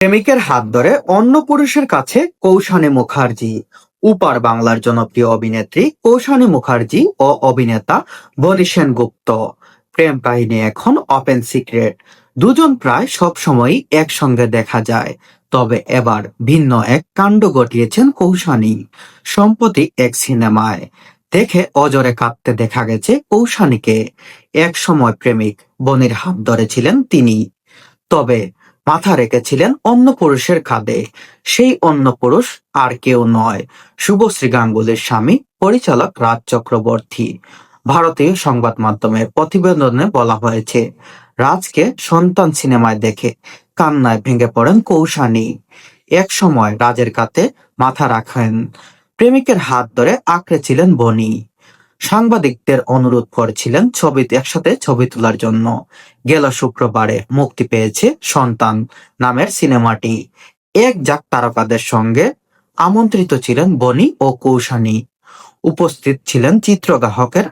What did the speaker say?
প্রেমিকের হাত ধরে অন্য পুরুষের কাছে কৌশানী মুখার্জি। উপার বাংলার জনপ্রিয় অভিনেত্রী কৌশানী মুখার্জি ও অভিনেতা বনি সেনগুপ্ত প্রেম কাহিনী এখন ওপেন সিক্রেট। দুজন প্রায় সবসময়ই একসঙ্গে দেখা যায়, তবে এবার ভিন্ন এক কাণ্ড ঘটিয়েছেন কৌশানী। সম্প্রতি এক সিনেমায় দেখে অজরে কাঁদতে দেখা গেছে কৌশানীকে। এক সময় প্রেমিক বনির হাত ধরেছিলেন তিনি, তবে মাথা রেখেছিলেন অন্য পুরুষের কাঁধে। সেই অন্য পুরুষ আর কেউ নয়, শুভশ্রী গাঙ্গুলির স্বামী পরিচালক রাজ চক্রবর্তী। ভারতীয় সংবাদ মাধ্যমের প্রতিবেদনে বলা হয়েছে, রাজকে সন্তান সিনেমায় দেখে কান্নায় ভেঙে পড়েন কৌশানী। এক সময় রাজের কাঁধে মাথা রাখেন, প্রেমিকের হাত ধরে আঁকড়েছিলেন বনি। সাংবাদিকদের অনুরোধ করেছিলেন ছবিতে একসাথে ছবি তোলার জন্য। গেল শুক্রবারে মুক্তি পেয়েছে সন্তান নামের সিনেমাটি। এক ঝাঁক তারকাদের সঙ্গে আমন্ত্রিত ছিলেন বনি ও কৌশানী। উপস্থিত ছিলেন চিত্রগ্রাহকের